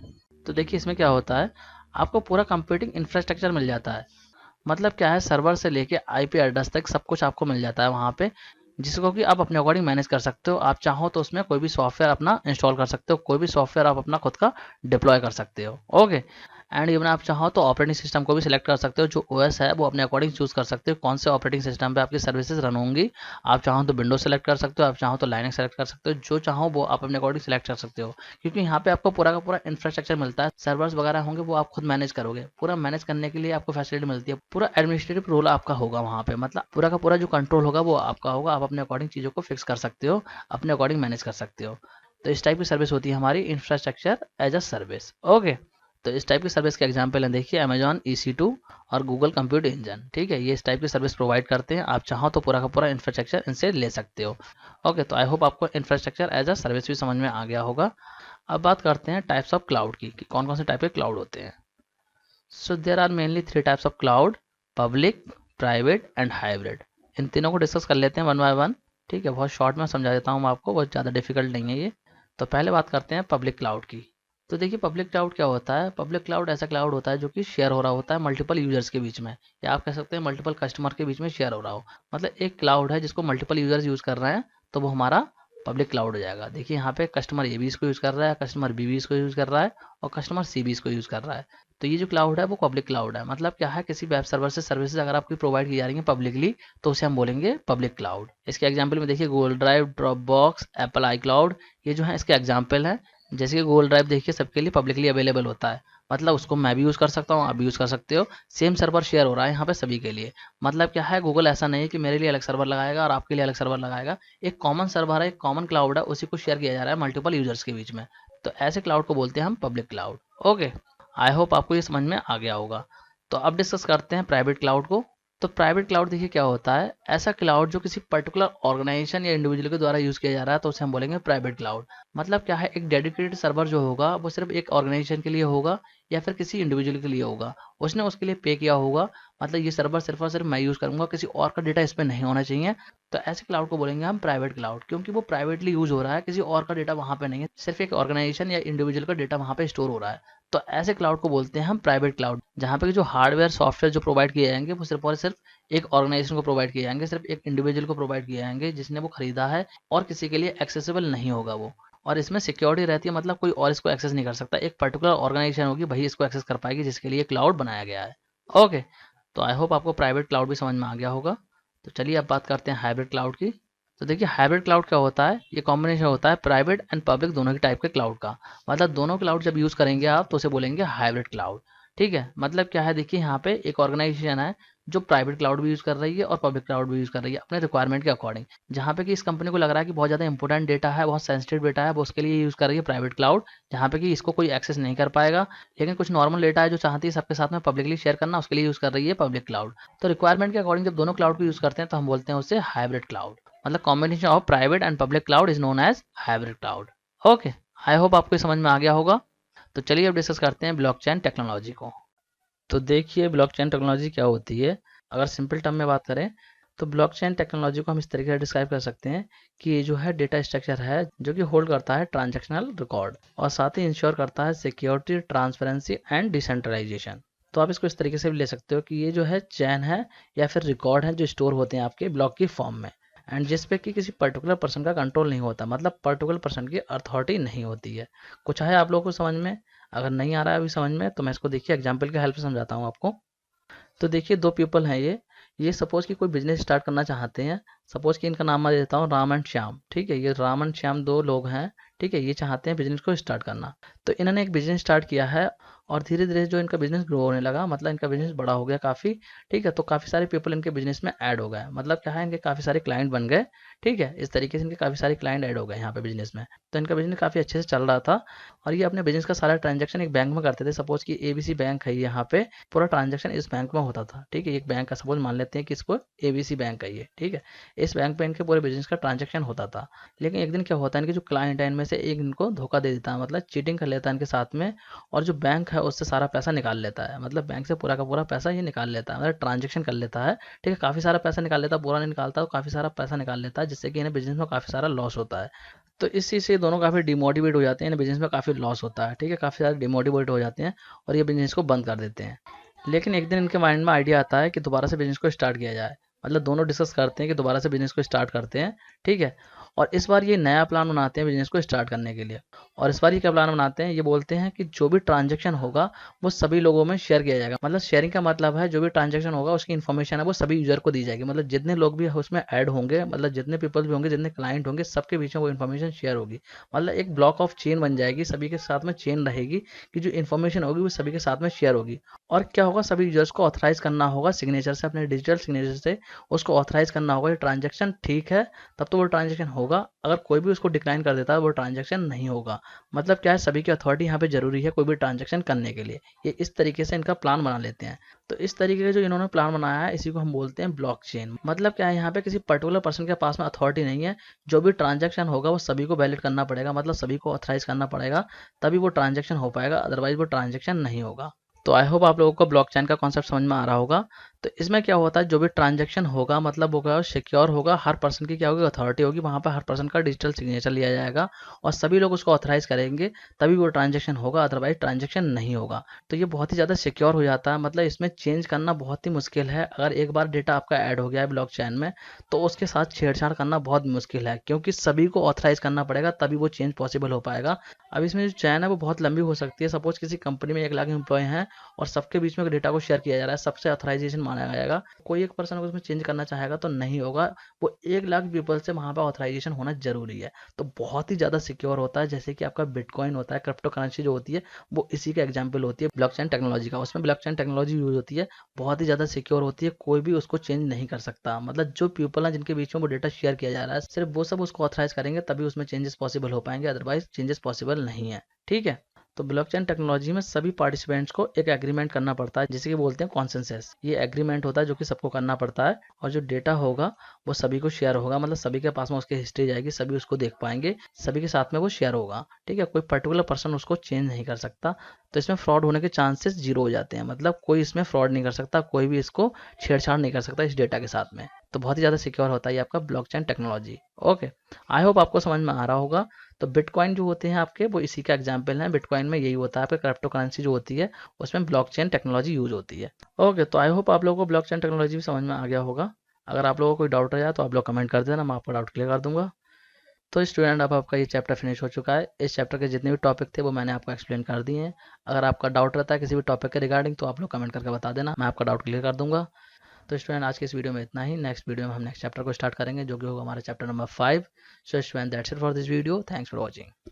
तो देखिए इसमें क्या होता है, आपको पूरा कंप्यूटिंग इंफ्रास्ट्रक्चर मिल जाता है। मतलब क्या है, सर्वर से लेके आईपी एड्रेस तक सब कुछ आपको मिल जाता है वहाँ पे, जिसको कि आप अपने अकॉर्डिंग मैनेज कर सकते हो। आप चाहो तो उसमें कोई भी सॉफ्टवेयर अपना इंस्टॉल कर सकते हो, कोई भी सॉफ्टवेयर आप अपना खुद का डिप्लॉय कर सकते हो। ओके, एंड इवन आप चाहो तो ऑपरेटिंग सिस्टम को भी सिलेक्ट कर सकते हो, जो ओएस है वो अपने अकॉर्डिंग चूज कर सकते हो कौन से ऑपरेटिंग सिस्टम पे आपकी सर्विसेज रन होंगी। आप चाहो तो विंडोज सेलेक्ट कर सकते हो, आप चाहो तो लाइनक्स सेलेक्ट कर सकते हो, जो चाहो वो आप अपने अकॉर्डिंग सिलेक्ट कर सकते हो, क्योंकि यहाँ पे आपको पूरा का पूरा इंफ्रास्ट्रक्चर मिलता है। सर्वर्स वगैरह होंगे वो आप खुद मैनेज करोगे, पूरा मैनेज करने के लिए आपको फैसिलिटी मिलती है, पूरा एडमिनिस्ट्रेटिव रोल आपका होगा वहाँ पे, मतलब पूरा का पूरा जो कंट्रोल होगा वो आपका होगा। आप अपने अकॉर्डिंग चीज़ों को फिक्स कर सकते हो, अपने अकॉर्डिंग मैनेज कर सकते हो। तो इस टाइप की सर्विस होती है हमारी infrastructure as a service. Okay, तो इस टाइप की सर्विस के एग्जांपल हैं, देखिए अमेजॉन EC2 और गूगल कंप्यूट इंजन। ठीक है, ये इस टाइप की सर्विस प्रोवाइड करते हैं। आप चाहो तो पूरा का पूरा इंफ्रास्ट्रक्चर इनसे ले सकते हो। ओके, तो आई होप आपको इंफ्रास्ट्रक्चर एज अ सर्विस भी समझ में आ गया होगा। अब बात करते हैं टाइप्स ऑफ क्लाउड की, कि कौन कौन से टाइप के क्लाउड होते हैं। So there are mainly 3 types of cloud, public, private and hybrid. इन तीनों को डिस्कस कर लेते हैं वन बाय वन। ठीक है, बहुत शॉर्ट में समझा देता हूँ मैं आपको, बहुत ज़्यादा डिफिकल्ट नहीं है ये। तो पहले बात करते हैं पब्लिक क्लाउड की। तो देखिए पब्लिक क्लाउड क्या होता है। पब्लिक क्लाउड ऐसा क्लाउड होता है जो कि शेयर हो रहा होता है मल्टीपल यूजर्स के बीच में, या आप कह सकते हैं मल्टीपल कस्टमर के बीच में शेयर हो रहा हो। मतलब एक क्लाउड है जिसको मल्टीपल यूजर्स यूज कर रहे हैं, तो वो हमारा पब्लिक क्लाउड हो जाएगा। देखिए यहाँ पे कस्टमर ए भी इसको यूज कर रहा है, कस्टमर बी भी इसको यूज कर रहा है, और कस्टमर सी भी इसको यूज कर रहा है। तो ये जो क्लाउड है वो पब्लिक क्लाउड है। मतलब क्या है, किसी वेब सर्वर से सर्विसेज अगर आपकी प्रोवाइड की जा रही है पब्लिकली, तो उसे हम बोलेंगे पब्लिक क्लाउड। इसके एग्जांपल में देखिए Google Drive, Dropbox, Apple iCloud, ये जो है इसके एग्जाम्पल है। जैसे कि गूगल ड्राइव देखिए सबके लिए पब्लिकली अवेलेबल होता है, मतलब उसको मैं भी यूज़ कर सकता हूँ, आप भी यूज़ कर सकते हो। सेम सर्वर शेयर हो रहा है यहाँ पे सभी के लिए। मतलब क्या है, गूगल ऐसा नहीं है कि मेरे लिए अलग सर्वर लगाएगा और आपके लिए अलग सर्वर लगाएगा। एक कॉमन सर्वर है, एक कॉमन क्लाउड है, उसी को शेयर किया जा रहा है मल्टीपल यूजर्स के बीच में। तो ऐसे क्लाउड को बोलते हैं हम public cloud. Okay, I hope आपको ये समझ में आ गया होगा। तो अब डिस्कस करते हैं प्राइवेट क्लाउड को। तो प्राइवेट क्लाउड देखिए क्या होता है, ऐसा क्लाउड जो किसी पर्टिकुलर ऑर्गेनाइजेशन या इंडिविजुअल के द्वारा यूज़ किया जा रहा है, तो उसे हम बोलेंगे प्राइवेट क्लाउड। मतलब क्या है, एक डेडिकेटेड सर्वर जो होगा वो सिर्फ एक ऑर्गेनाइजेशन के लिए होगा, या फिर किसी इंडिविजुअल के लिए होगा, उसने उसके लिए पे किया होगा। मतलब ये सर्वर सिर्फ और सिर्फ मैं यूज़ करूंगा, किसी और का डेटा इस पर नहीं होना चाहिए। तो ऐसे क्लाउड को बोलेंगे हम प्राइवेट क्लाउड, क्योंकि वो प्राइवेटली यूज़ हो रहा है, किसी और का डेटा वहाँ पे नहीं है, सिर्फ एक ऑर्गेनाइजेशन या इंडिविजुअल का डेटा वहाँ पे स्टोर हो रहा है। तो ऐसे क्लाउड को बोलते हैं हम प्राइवेट क्लाउड, जहाँ पे जो हार्डवेयर सॉफ्टवेयर जो प्रोवाइड किए जाएंगे वो सिर्फ और सिर्फ एक ऑर्गेनाइजेशन को प्रोवाइड किए जाएंगे, सिर्फ एक इंडिविजुअल को प्रोवाइड किए जाएंगे जिसने वो खरीदा है, और किसी के लिए एक्सेसिबल नहीं होगा वो। और इसमें सिक्योरिटी रहती है, मतलब कोई और इसको एक्सेस नहीं कर सकता, एक पर्टिकुलर ऑर्गेनाइजेशन होगी वही इसको एक्सेस कर पाएगी जिसके लिए क्लाउड बनाया गया है। ओके, तो आई होप आपको प्राइवेट क्लाउड भी समझ में आ गया होगा। तो चलिए अब बात करते हैं हाइब्रिड क्लाउड की। तो देखिए हाइब्रिड क्लाउड क्या होता है, ये कॉम्बिनेशन होता है प्राइवेट एंड पब्लिक दोनों ही टाइप के क्लाउड का। मतलब दोनों क्लाउड जब यूज़ करेंगे आप तो उसे बोलेंगे हाइब्रिड क्लाउड। ठीक है, मतलब क्या है, देखिए यहाँ पे एक ऑर्गेनाइजेशन है जो प्राइवेट क्लाउड भी यूज़ कर रही है और पब्लिक क्लाउड भी यूज़ कर रही है अपने रिक्वायरमेंट के अकॉर्डिंग। जहाँ पे कि इस कंपनी को लग रहा है कि बहुत ज़्यादा इंपॉर्टेंट डेटा है, बहुत सेंसिटिव डेटा है, वो उसके लिए यूज़ कर रही है प्राइवेट क्लाउड, जहाँ पे कि इसको कोई एक्सेस नहीं कर पाएगा। लेकिन कुछ नॉर्मल डेटा है जो चाहती है सबके साथ में पब्लिकली शेयर करना, उसके लिए यूज़ कर रही है पब्लिक क्लाउड। तो रिक्वायरमेंट के अकॉर्डिंग जब दोनों क्लाउड को यूज़ करते हैं तो हम बोलते हैं उससे हाइब्रिड क्लाउड। मतलब combination of private and public cloud is known as hybrid cloud. Okay, I hope आपको समझ में आ गया होगा। तो चलिए अब डिस्कस करते हैं ब्लॉकचेन टेक्नोलॉजी को। तो देखिए ब्लॉकचेन टेक्नोलॉजी क्या होती है। अगर सिंपल टर्म में बात करें तो ब्लॉकचेन टेक्नोलॉजी को हम इस तरीके से डिस्क्राइब कर सकते हैं कि ये जो है डेटा स्ट्रक्चर है जो कि होल्ड करता है ट्रांजैक्शनल रिकॉर्ड, और साथ ही इंश्योर करता है सिक्योरिटी, ट्रांसपेरेंसी एंड डिसेंट्रलाइजेशन। तो आप इसको इस तरीके से भी ले सकते हो कि ये जो है चैन है या फिर रिकॉर्ड है जो स्टोर होते हैं आपके ब्लॉक की फॉर्म में, एंड जिस पे कि किसी पर्टिकुलर पर्सन का कंट्रोल नहीं होता, मतलब पर्टिकुलर पर्सन की अथॉरिटी नहीं होती है। कुछ है आप लोगों को समझ में? अगर नहीं आ रहा है अभी समझ में तो मैं इसको देखिए एग्जाम्पल की हेल्प से समझाता हूँ आपको। तो देखिए दो पीपल हैं ये सपोज कि कोई बिजनेस स्टार्ट करना चाहते हैं। सपोज कि इनका नाम मैं देता हूँ राम एंड श्याम। ठीक है, ये राम एंड श्याम दो लोग हैं। ठीक है, ये चाहते हैं बिजनेस को स्टार्ट करना। तो इन्होंने एक बिजनेस स्टार्ट किया है, और धीरे धीरे जो इनका बिजनेस ग्रो होने लगा, मतलब इनका बिजनेस बड़ा हो गया काफ़ी। ठीक है, तो काफ़ी सारे पीपल इनके बिजनेस में ऐड हो गए, मतलब क्या है, इनके काफ़ी सारे क्लाइंट बन गए। ठीक है, इस तरीके से इनके काफ़ी सारे क्लाइंट ऐड हो गए यहाँ पे बिजनेस में। तो इनका बिजनेस काफ़ी अच्छे से चल रहा था, और ये अपने बिजनेस का सारा ट्रांजेक्शन एक बैंक में करते थे। सपोज कि ABC बैंक है यहाँ पे, पूरा ट्रांजेक्शन इस बैंक में होता था। ठीक है, एक बैंक का सपोज मान लेते हैं कि इसको ABC बैंक है ये। ठीक है, इस बैंक पे इनके पूरे बिजनेस का ट्रांजेक्शन होता था। लेकिन एक दिन क्या होता है, इनके जो क्लाइंट है इनमें से एक इनको धोखा दे देता है, मतलब चीटिंग कर लेता है इनके साथ में, और जो बैंक है उससे सारा पैसा निकाल लेता है। मतलब बैंक से पूरा का पूरा पैसा ये निकाल लेता है, मतलब ट्रांजेक्शन कर लेता है। ठीक है, काफ़ी सारा पैसा निकाल लेता है, पूरा नहीं निकालता, तो काफ़ी सारा पैसा निकाल लेता है, जिससे कि इन्हें बिजनेस में काफ़ी सारा लॉस होता है। तो इस चीज़ से दोनों काफ़ी डिमोटिवेट हो जाते हैं, इन्हें बिजनेस में काफ़ी लॉस होता है। ठीक है, काफ़ी सारे डिमोटिवेट हो जाते हैं और ये बिजनेस को बंद कर देते हैं। लेकिन एक दिन इनके माइंड में आइडिया आता है कि दोबारा से बिजनेस को स्टार्ट किया जाए। मतलब दोनों डिस्कस करते हैं कि दोबारा से बिजनेस को स्टार्ट करते हैं, ठीक है। और इस बार ये नया प्लान बनाते हैं बिजनेस को स्टार्ट करने के लिए। और इस बार ये क्या प्लान बनाते हैं, ये बोलते हैं कि जो भी ट्रांजेक्शन होगा वो सभी लोगों में शेयर किया जाएगा। मतलब शेयरिंग का मतलब है जो भी ट्रांजेक्शन होगा उसकी इन्फॉर्मेशन है वो सभी यूजर को दी जाएगी। मतलब जितने लोग भी उसमें ऐड होंगे, मतलब जितने पीपल भी होंगे, जितने क्लाइंट होंगे, सबके बीच में वो इन्फॉर्मेशन शेयर होगी। मतलब एक ब्लॉक ऑफ चेन बन जाएगी, सभी के साथ में चेन रहेगी कि जो इन्फॉर्मेशन होगी वो सभी के साथ में शेयर होगी। और क्या होगा, सभी यूजर्स को ऑथराइज करना होगा सिग्नेचर से, अपने डिजिटल सिग्नेचर से उसको ऑथराइज करना होगा। ये ट्रांजेक्शन ठीक है तब तो वो ट्रांजेक्शन होगा, अगर कोई भी उसको डिक्लाइन कर देता है वो ट्रांजेक्शन नहीं होगा। मतलब क्या है, सभी की अथॉरिटी यहाँ पे जरूरी है कोई भी ट्रांजेक्शन करने के लिए। ये इस तरीके से इनका प्लान बना लेते हैं। तो इस तरीके का जो इन्होंने प्लान बनाया है इसी को हम बोलते हैं ब्लॉकचेन। मतलब क्या है, यहाँ पे किसी पर्टिकुलर पर्सन के पास में अथॉरिटी नहीं है, जो भी ट्रांजेक्शन होगा वो सभी को वैलिड करना पड़ेगा, मतलब सभी को ऑथराइज करना पड़ेगा, तभी वो ट्रांजेक्शन हो पाएगा, अदरवाइज वो ट्रांजेक्शन नहीं होगा। तो आई होप आप लोगों को ब्लॉकचेन का कॉन्सेप्ट समझ में आ रहा होगा। तो इसमें क्या होता है, जो भी ट्रांजैक्शन होगा मतलब वो क्या सिक्योर होगा, हर पर्सन की क्या होगी, अथॉरिटी होगी, वहाँ पर हर पर्सन का डिजिटल सिग्नेचर लिया जाएगा और सभी लोग उसको ऑथराइज करेंगे, तभी वो ट्रांजैक्शन होगा, अदरवाइज ट्रांजैक्शन नहीं होगा। तो ये बहुत ही ज़्यादा सिक्योर हो जाता है। मतलब इसमें चेंज करना बहुत ही मुश्किल है। अगर एक बार डेटा आपका ऐड हो गया है ब्लॉकचेन में तो उसके साथ छेड़छाड़ करना बहुत मुश्किल है, क्योंकि सभी को ऑथराइज करना पड़ेगा तभी वो चेंज पॉसिबल हो पाएगा। अब इसमें जो चैन है वो बहुत लंबी हो सकती है। सपोज किसी कंपनी में 1 लाख एम्प्लॉय हैं और सबके बीच में डेटा को शेयर किया जा रहा है, सबसे ऑथराइजेशन मांगा जाएगा, कोई एक पर्सन अगर उसमें चेंज करना चाहेगा तो नहीं होगा। वो 1 लाख पीपल से वहां पर ऑथराइजेशन होना जरूरी है। तो बहुत ही ज्यादा सिक्योर होता है। जैसे कि आपका बिटकॉइन होता है, क्रिप्टो करेंसी जो होती है वो इसी का एग्जाम्पल होती है ब्लॉकचेन टेक्नोलॉजी का। उसमें ब्लॉकचेन टेक्नोलॉजी यूज होती है, बहुत ही ज्यादा सिक्योर होती है, कोई भी उसको चेंज नहीं कर सकता। मतलब जो पीपल है जिनके बीच में वो डेटा शेयर किया जा रहा है सिर्फ वो सब उसको ऑथराइज करेंगे तभी उसमें चेंजेस पॉसिबल हो पाएंगे, अदरवाइज चेंजेस पॉसिबल नहीं है, ठीक है। तो ब्लॉकचेन टेक्नोलॉजी में सभी पार्टिसिपेंट्स को एक एग्रीमेंट करना पड़ता है जिसे कि बोलते हैं कॉन्सेंसस। ये एग्रीमेंट होता है जो कि सबको करना पड़ता है, और जो डेटा होगा वो सभी को शेयर होगा। मतलब सभी के पास में उसकी हिस्ट्री जाएगी, सभी उसको देख पाएंगे, सभी के साथ में वो शेयर होगा, ठीक है। कोई पर्टिकुलर पर्सन उसको चेंज नहीं कर सकता। तो इसमें फ्रॉड होने के चांसेस 0 हो जाते हैं। मतलब कोई इसमें फ्रॉड नहीं कर सकता, कोई भी इसको छेड़छाड़ नहीं कर सकता इस डेटा के साथ में। तो बहुत ही ज़्यादा सिक्योर होता है ये आपका blockchain technology. Okay, I hope आपको समझ में आ रहा होगा। तो बिटकॉइन जो होते हैं आपके वो इसी का एग्जाम्पल है। बिटकॉइन में यही होता है, आपका क्रिप्टो करेंसी जो होती है उसमें ब्लॉकचेन टेक्नोलॉजी यूज होती है। ओके, तो आई होप आप लोगों को ब्लॉकचेन टेक्नोलॉजी भी समझ में आ गया होगा। अगर आप लोगों को कोई डाउट रह जाए तो आप लोग कमेंट कर देना, मैं आपका डाउट क्लियर कर दूंगा। तो स्टूडेंट, अब आपका ये चैप्टर फिनिश हो चुका है। इस चैप्टर के जितने भी टॉपिक थे वो मैंने आपको एक्सप्लेन कर दिए हैं। अगर आपका डाउट रहता है किसी भी टॉपिक के रिगार्डिंग तो आप लोग कमेंट करके बता देना, मैं आपका डाउट क्लियर कर दूंगा। तो स्टूडेंट, आज के इस वीडियो में इतना ही। नेक्स्ट वीडियो में हम नेक्स्ट चैप्टर को स्टार्ट करेंगे जो कि होगा हमारा chapter number 5। So student, that's it for this video. Thanks for watching.